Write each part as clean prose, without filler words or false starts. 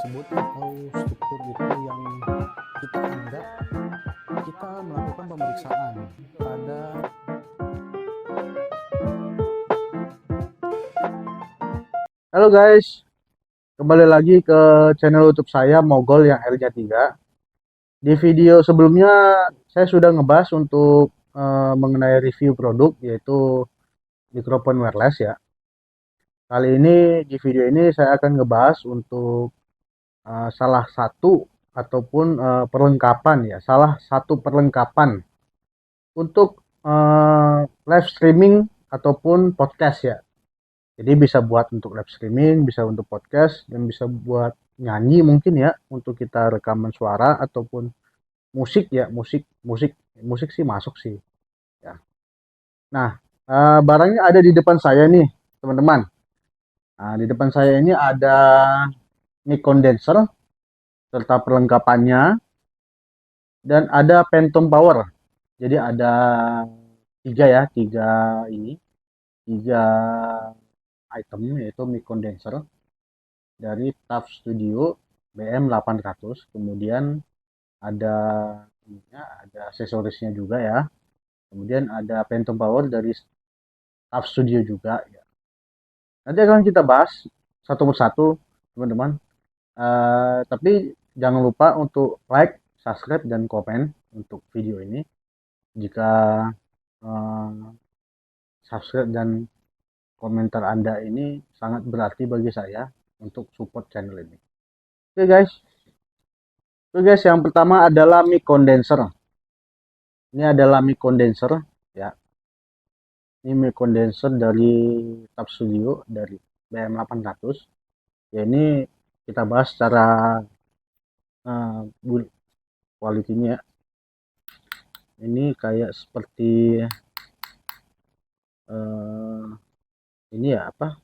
tersebut atau struktur itu yang kita anggap kita melakukan pemeriksaan pada. Halo guys, kembali lagi ke channel YouTube saya Mogol yang R-nya 3. Di video sebelumnya saya sudah ngebahas untuk mengenai review produk yaitu mikrofon wireless ya. Kali ini di video ini saya akan ngebahas untuk salah satu ataupun perlengkapan ya, salah satu perlengkapan untuk live streaming ataupun podcast ya. Jadi bisa buat untuk live streaming, bisa untuk podcast, dan bisa buat nyanyi mungkin ya, untuk kita rekaman suara ataupun musik ya, musik sih masuk sih ya. Nah, barangnya ada di depan saya nih, teman-teman. Nah, di depan saya ini ada mic condenser serta perlengkapannya dan ada phantom power. Jadi ada tiga ya, tiga item yaitu mic condenser dari TAF Studio BM800, kemudian ada ada aksesorisnya juga ya, kemudian ada Phantom Power dari TAF Studio juga ya. Nanti akan kita bahas satu persatu teman-teman. Tapi jangan lupa untuk like, subscribe, dan komen untuk video ini. Jika uh, subscribe dan komentar Anda ini sangat berarti bagi saya untuk support channel ini. Oke guys, yang pertama adalah mic condenser. Ini adalah mic condenser ya. Ini mic condenser dari Tab Studio dari BM800. Ya ini kita bahas secara build quality-nya ya. Ini kayak seperti ini ya apa?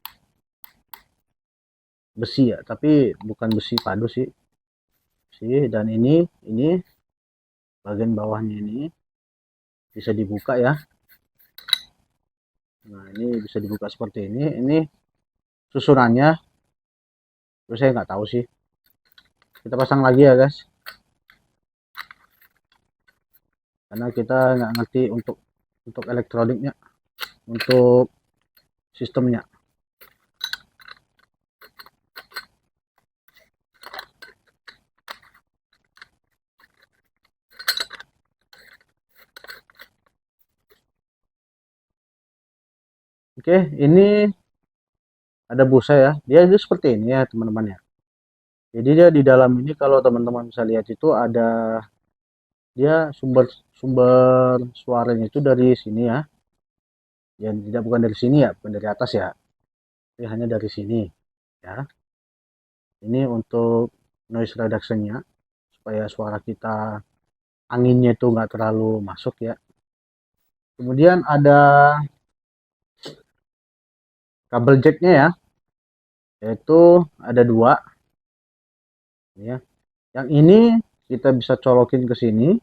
Besi ya, tapi bukan besi padu sih. Dan ini bagian bawahnya ini bisa dibuka ya. Nah, ini bisa dibuka seperti ini. Ini susunannya, terus saya nggak tahu sih. Kita pasang lagi ya guys, karena kita nggak ngerti untuk elektroniknya, untuk sistemnya. Oke, ini ada busa ya. Dia itu seperti ini ya teman-teman ya. Jadi dia di dalam ini kalau teman-teman bisa lihat itu ada dia sumber sumber suaranya itu dari sini ya. Ya tidak, bukan dari sini ya, bukan dari atas ya. Ini hanya dari sini ya. Ini untuk noise reduction-nya supaya suara kita anginnya itu nggak terlalu masuk ya. Kemudian ada kabel jacknya ya, yaitu ada dua ya. Yang ini kita bisa colokin ke sini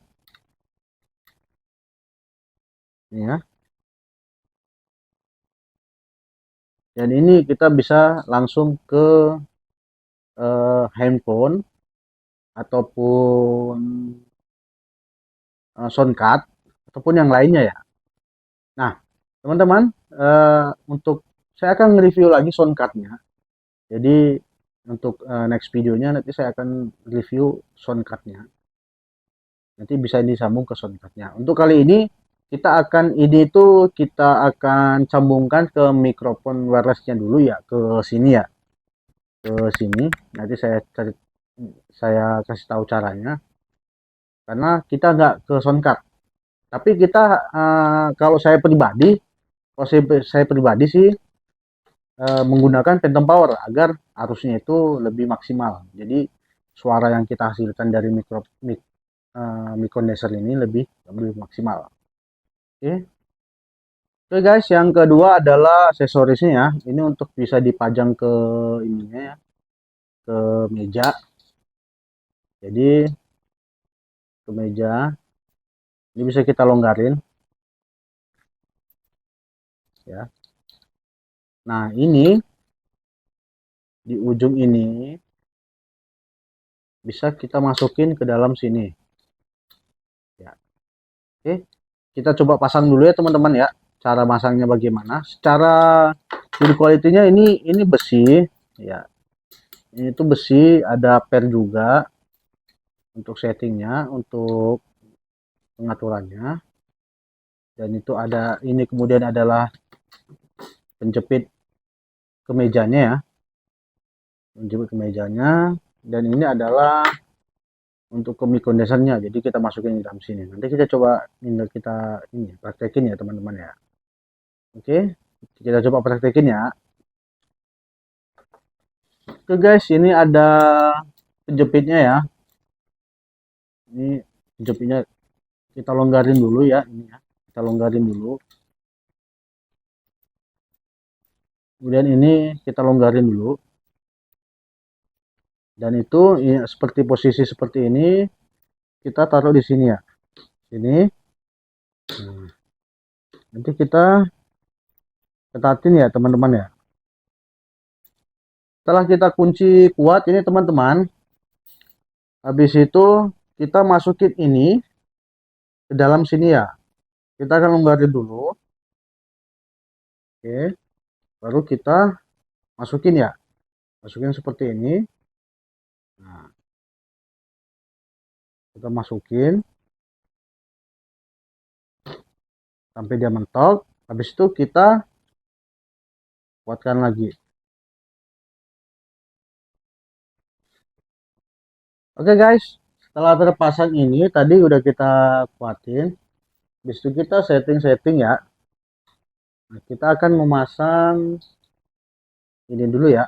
ya. Dan ini kita bisa langsung ke handphone ataupun soundcard ataupun yang lainnya ya. Nah, teman-teman, untuk saya akan review lagi soundcardnya. Jadi untuk next videonya nanti saya akan review soundcardnya. Nanti bisa disambung ke soundcardnya. Untuk kali ini kita akan sambungkan ke mikrofon wirelessnya dulu ya, ke sini ya, ke sini. Nanti saya kasih tahu caranya. Karena kita nggak ke soundcard. Tapi kita kalau saya pribadi sih menggunakan phantom power agar arusnya itu lebih maksimal. Jadi suara yang kita hasilkan dari mic condenser ini lebih maksimal. Oke. Oke guys, yang kedua adalah aksesorisnya ya. Ini untuk bisa dipajang ke ininya ya, ke meja. Jadi ke meja ini bisa kita longgarin ya. Nah, ini di ujung ini bisa kita masukin ke dalam sini ya. Oke, kita coba pasang dulu ya teman-teman ya. Cara masangnya bagaimana? Secara build quality-nya ini besi ya. Ini tuh besi, ada per juga untuk settingnya, untuk pengaturannya. Dan itu ada, ini kemudian adalah penjepit kemejanya ya, penjepit kemejanya. Dan ini adalah untuk ke mic condensernya, jadi kita masukin di dalam sini. Nanti kita coba ini praktekin ya teman-teman ya. Oke, kita coba praktekin ya. Oke guys, ini ada penjepitnya ya. Ini penjepitnya kita longgarin dulu ya, ini ya. Kita longgarin dulu. Kemudian ini kita longgarin dulu. Dan itu ya, seperti posisi seperti ini kita taruh di sini ya. Sini. Nah, nanti kita ketatin ya teman-teman ya. Setelah kita kunci kuat ini teman-teman, habis itu kita masukin ini ke dalam sini ya. Kita akan longgarin dulu. Oke, baru kita masukin ya. Masukin seperti ini. Nah, kita masukin sampai dia mentok. Habis itu kita kuatkan lagi. Oke guys, setelah terpasang ini tadi udah kita kuatin. Habis itu kita setting-setting ya. Nah, kita akan memasang ini dulu ya.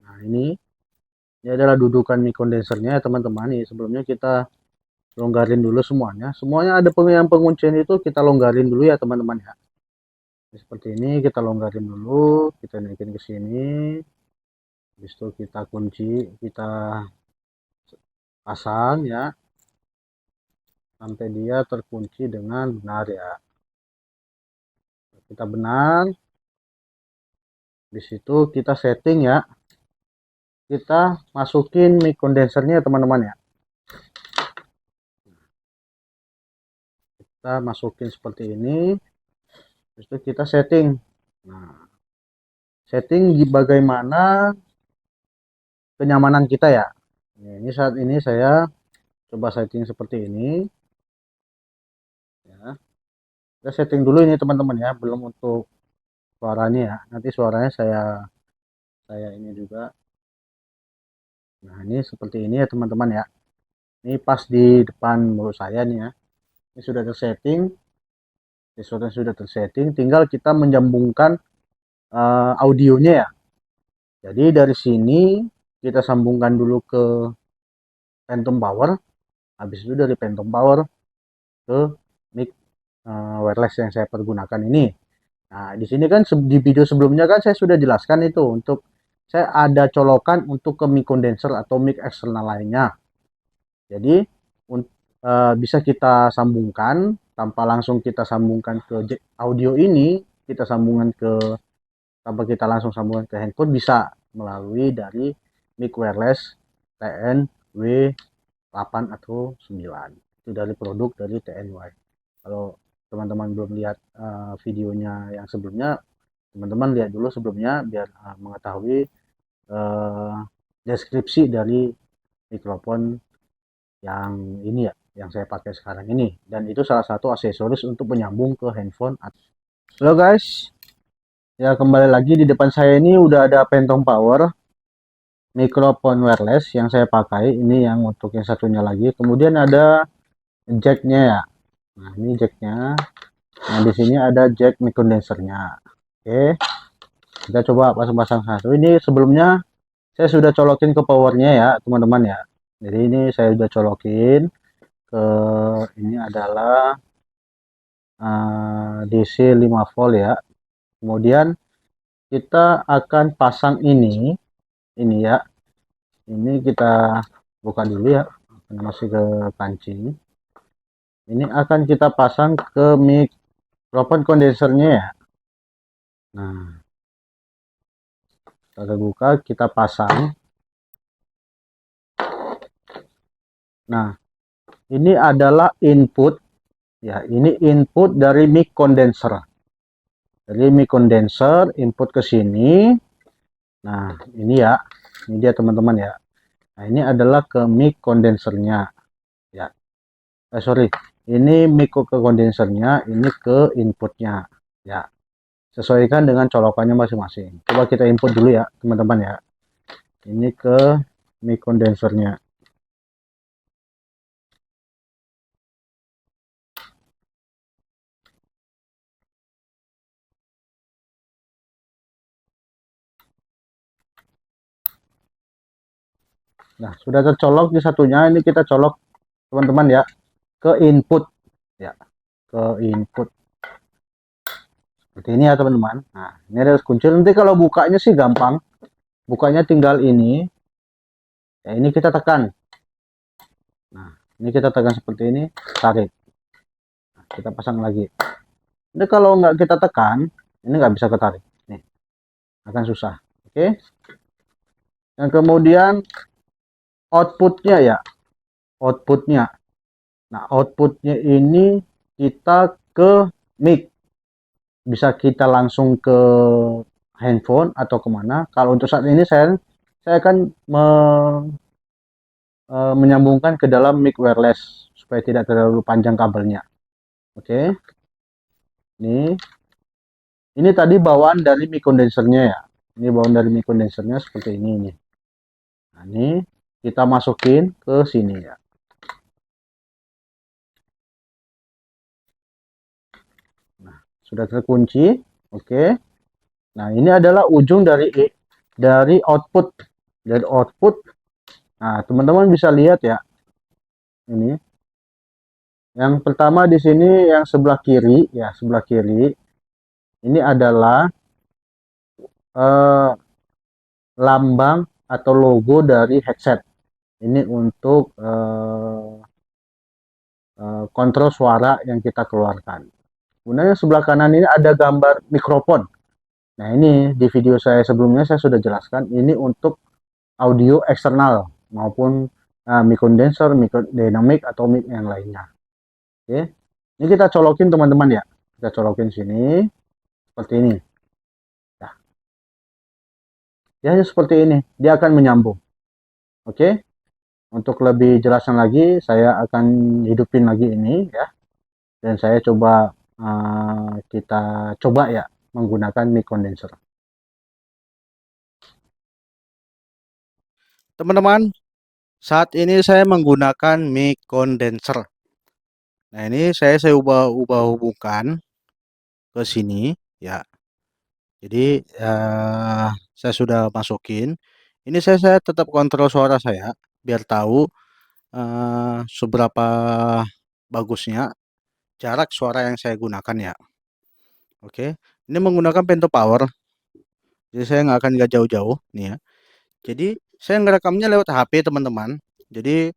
Nah, ini adalah dudukan mic condensernya ya teman-teman. Ini sebelumnya kita longgarin dulu semuanya. Semuanya ada yang penguncian itu kita longgarin dulu ya teman-teman ya. Seperti ini kita longgarin dulu, kita naikin ke sini. Habis itu kita kunci, kita pasang ya sampai dia terkunci dengan benar ya. Kita benar. Di situ kita setting ya. Kita masukin mic condensernya teman-teman ya. Kita masukin seperti ini. Terus itu kita setting. Nah, setting bagaimana kenyamanan kita ya. Ini saat ini saya coba setting seperti ini. Ya. Kita setting dulu ini teman-teman ya, belum untuk suaranya ya. Nanti suaranya saya ini juga. Nah, ini seperti ini ya teman-teman ya. Ini pas di depan mulut saya nih ya. Ini sudah tersetting. Sudah tersetting, tinggal kita menyambungkan audionya ya. Jadi dari sini kita sambungkan dulu ke Phantom Power. Habis itu dari Phantom Power ke mic wireless yang saya pergunakan ini. Nah, di sini kan di video sebelumnya kan saya sudah jelaskan itu untuk saya ada colokan untuk ke mic condenser atau mic eksternal lainnya. Jadi bisa kita sambungkan tanpa langsung kita sambungkan ke jack audio ini, kita sambungkan ke tanpa kita langsung sambungkan ke handphone bisa melalui dari mic wireless TNW8 atau 9. Itu dari produk dari TNY. Kalau teman-teman belum lihat videonya yang sebelumnya, teman-teman lihat dulu sebelumnya biar mengetahui deskripsi dari mikrofon yang ini ya, yang saya pakai sekarang ini. Dan itu salah satu aksesoris untuk menyambung ke handphone. Halo guys, ya kembali lagi di depan saya ini udah ada Phantom Power mikrofon wireless yang saya pakai. Ini yang untuk yang satunya lagi. Kemudian ada jacknya ya. Nah ini jacknya. Nah di sini ada jack mic condensernya. Oke, kita coba pasang-pasang satu. Ini sebelumnya saya sudah colokin ke powernya ya teman-teman ya. Jadi ini saya sudah colokin ke ini adalah DC 5 volt ya. Kemudian kita akan pasang ini ya. Ini kita buka dulu ya, masih ke kancing. Ini akan kita pasang ke mikrofon kondensernya ya. Nah, kita buka, kita pasang. Nah, ini adalah input ya, ini input dari mic condenser. Jadi mic condenser input ke sini. Nah, ini ya. Ini dia teman-teman ya. Nah, ini adalah ke mic condensernya ya. Sorry. Ini mic ke kondensernya, ini ke inputnya ya. Sesuaikan dengan colokannya masing-masing. Coba kita input dulu ya, teman-teman ya. Ini ke mic condensernya. Nah, sudah tercolok di satunya, ini kita colok teman-teman ya ke input ya, ke input. Seperti ini ya teman-teman. Nah, ini ada kunci. Nanti kalau bukanya sih gampang. Bukanya tinggal ini. Ya, ini kita tekan. Nah, ini kita tekan seperti ini, tarik. Nah, kita pasang lagi. Ini kalau nggak kita tekan, ini nggak bisa ketarik. Nih, akan susah. Oke. Dan kemudian outputnya ya, outputnya. Nah, outputnya ini kita ke mic. Bisa kita langsung ke handphone atau kemana. Kalau untuk saat ini saya akan menyambungkan ke dalam mic wireless supaya tidak terlalu panjang kabelnya. Oke. Ini tadi bawaan dari mic condensernya ya. Ini bawaan dari mic condensernya seperti ini nih. Nah, ini kita masukin ke sini ya. Nah, sudah terkunci. Oke. Nah, ini adalah ujung dari output. Dari output. Nah, teman-teman bisa lihat ya. Ini. Yang pertama di sini yang sebelah kiri ya, sebelah kiri. Ini adalah eh, lambang atau logo dari headset. Ini untuk kontrol suara yang kita keluarkan. Kemudian sebelah kanan ini ada gambar mikrofon. Nah, ini di video saya sebelumnya saya sudah jelaskan, ini untuk audio eksternal maupun mic condenser, mic dynamic atau mic yang lainnya. Oke. Ini kita colokin teman-teman ya. Kita colokin sini seperti ini. Nah, ya seperti ini. Dia akan menyambung. Oke. Untuk lebih jelasnya lagi, saya akan hidupin lagi ini ya. Dan saya coba kita coba ya menggunakan mic condenser. Teman-teman, saat ini saya menggunakan mic condenser. Nah, ini saya ubah hubungkan ke sini ya. Jadi saya sudah masukin. Ini saya tetap kontrol suara saya biar tahu seberapa bagusnya jarak suara yang saya gunakan ya. Oke, ini menggunakan Phantom Power. Jadi saya nggak akan nggak jauh-jauh nih ya. Jadi saya ngerekamnya lewat HP teman-teman. Jadi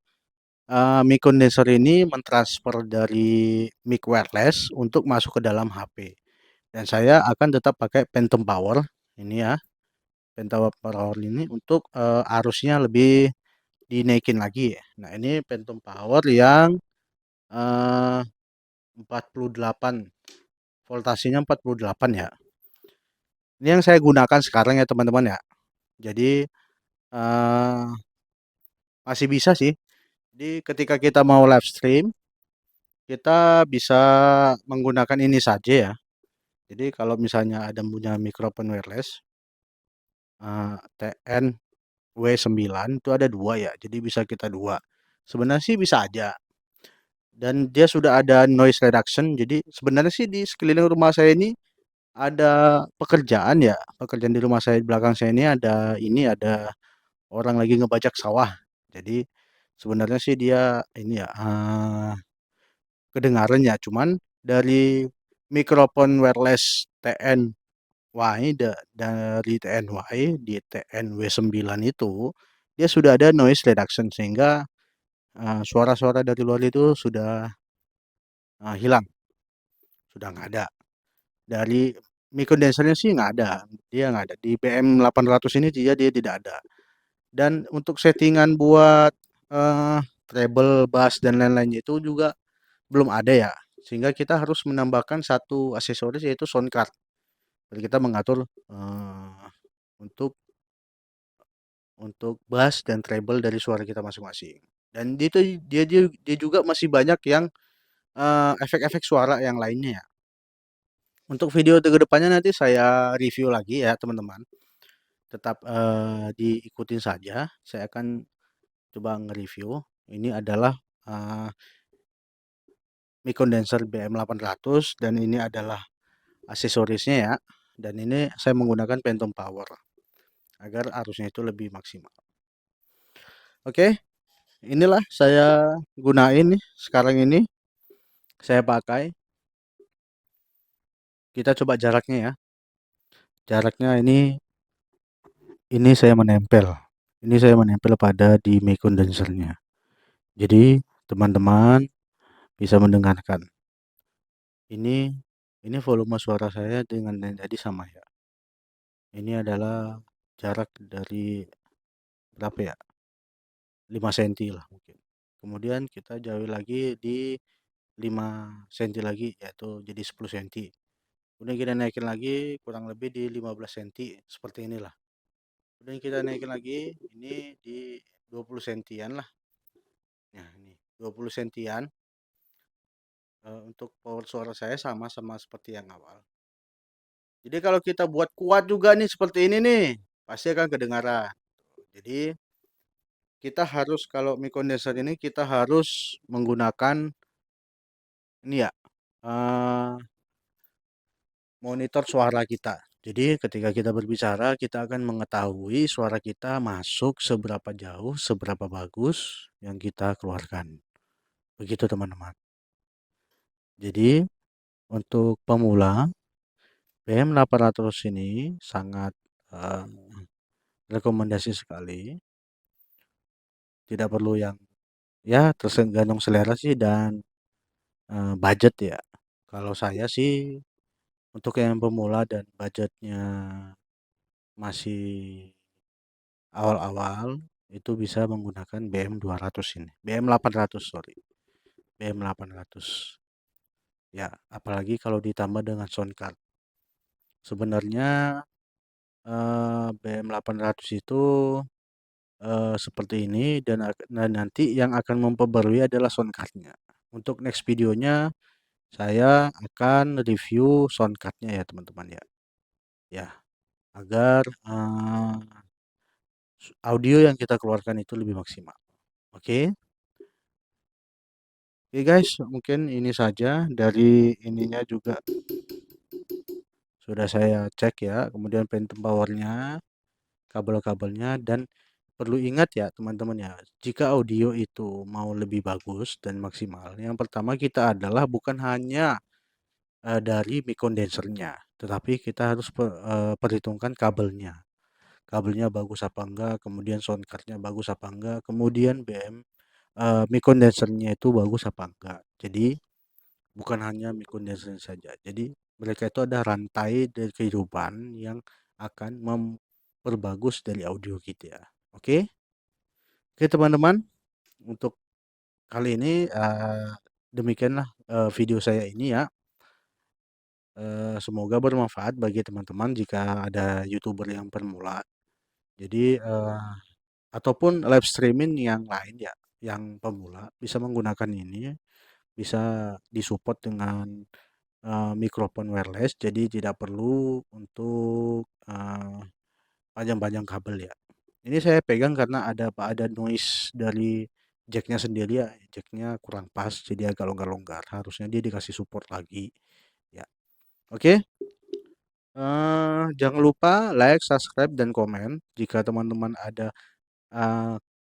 mic condenser ini mentransfer dari mic wireless untuk masuk ke dalam HP. Dan saya akan tetap pakai Phantom Power ini ya. Phantom Power ini untuk arusnya lebih dinaikin lagi. Nah, ini Phantom Power yang 48 voltasenya 48 ya. Ini yang saya gunakan sekarang ya teman-teman ya. Jadi masih bisa sih. Jadi ketika kita mau live stream, kita bisa menggunakan ini saja ya. Jadi kalau misalnya ada punya mikrofon wireless TN W9 itu ada dua ya. Jadi bisa kita dua. Sebenarnya sih bisa aja. Dan dia sudah ada noise reduction. Jadi sebenarnya sih di sekeliling rumah saya ini ada pekerjaan ya. Pekerjaan di rumah saya di belakang saya ini ada orang lagi ngebajak sawah. Jadi sebenarnya sih dia ini ya kedengaran ya. Cuman dari mikrofon wireless TNY dari TNY di TNW9 itu dia sudah ada noise reduction sehingga suara-suara dari luar itu sudah hilang, sudah nggak ada. Dari mic condensernya sih nggak ada, dia nggak ada. Di BM800 ini dia tidak ada. Dan untuk settingan buat treble, bass dan lain-lainnya itu juga belum ada ya. Sehingga kita harus menambahkan satu aksesoris yaitu sound card. Jadi kita mengatur untuk bass dan treble dari suara kita masing-masing. Dan dia juga masih banyak yang efek-efek suara yang lainnya ya. Untuk video ke depannya nanti saya review lagi ya teman-teman. Tetap diikutin saja. Saya akan coba nge-review. Ini adalah mic condenser BM800 dan ini adalah aksesorisnya ya. Dan ini saya menggunakan Phantom Power agar arusnya itu lebih maksimal. Oke, inilah saya gunain nih sekarang ini. Saya pakai. Kita coba jaraknya ya. Jaraknya ini saya menempel. Ini saya menempel pada di mic condensernya. Jadi teman-teman bisa mendengarkan. Ini volume suara saya dengan yang tadi sama ya. Ini adalah jarak dari berapa ya? 5 cm lah mungkin. Kemudian kita jauhi lagi di 5 cm lagi yaitu jadi 10 cm. Kemudian kita naikin lagi kurang lebih di 15 cm seperti inilah. Kemudian kita naikin lagi ini di 20 cm lah. Nah, ini 20 cm. Untuk power suara saya sama seperti yang awal. Jadi kalau kita buat kuat juga nih seperti ini nih, pasti akan kedengaran. Jadi kita harus kalau mic condenser ini kita harus menggunakan ini ya, monitor suara kita. Jadi ketika kita berbicara, kita akan mengetahui suara kita masuk seberapa jauh, seberapa bagus yang kita keluarkan. Begitu teman-teman. Jadi untuk pemula, BM800 ini sangat rekomendasi sekali. Tidak perlu yang ya tergantung selera sih dan budget ya. Kalau saya sih untuk yang pemula dan budgetnya masih awal-awal itu bisa menggunakan BM200 ini. BM800 sorry. BM800. Ya, apalagi kalau ditambah dengan sound card. Sebenarnya BM800 itu seperti ini dan nanti yang akan memperbarui adalah sound cardnya. Untuk next videonya saya akan review sound cardnya ya teman-teman ya. Ya, agar audio yang kita keluarkan itu lebih maksimal. Oke. Oke guys, mungkin ini saja dari ininya juga sudah saya cek ya. Kemudian phantom powernya, kabel-kabelnya dan perlu ingat ya teman-teman ya, jika audio itu mau lebih bagus dan maksimal, yang pertama kita adalah bukan hanya dari mic condensernya, tetapi kita harus perhitungkan kabelnya. Kabelnya bagus apa enggak, kemudian sound cardnya bagus apa enggak, kemudian mic condensernya itu bagus apa enggak. Jadi bukan hanya mic condenser saja. Jadi mereka itu ada rantai dari kehidupan yang akan memperbagus dari audio kita. Oke? Oke teman-teman, untuk kali ini demikianlah video saya ini ya. Semoga bermanfaat bagi teman-teman jika ada YouTuber yang pemula. Jadi ataupun live streaming yang lain ya, yang pemula bisa menggunakan ini, bisa disupport dengan mikrofon wireless, jadi tidak perlu untuk panjang-panjang kabel ya. Ini saya pegang karena ada noise dari jacknya sendiri ya, jacknya kurang pas, jadi agak longgar-longgar. Harusnya dia dikasih support lagi ya. Oke. Jangan lupa like, subscribe, dan komen. Jika teman-teman ada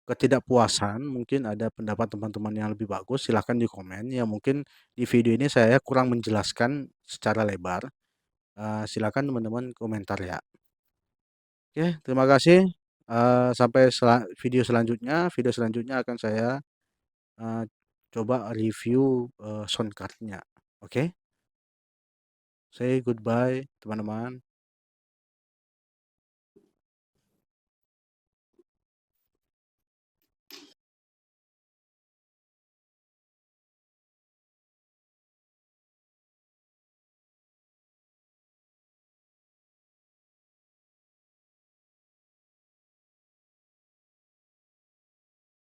ketidakpuasan, mungkin ada pendapat teman-teman yang lebih bagus, silahkan di komen. Ya mungkin di video ini saya kurang menjelaskan secara lebar. Silakan teman-teman komentar ya. Oke, terima kasih. Sampai video selanjutnya. Video selanjutnya akan saya coba review sound cardnya. Oke, say goodbye teman-teman.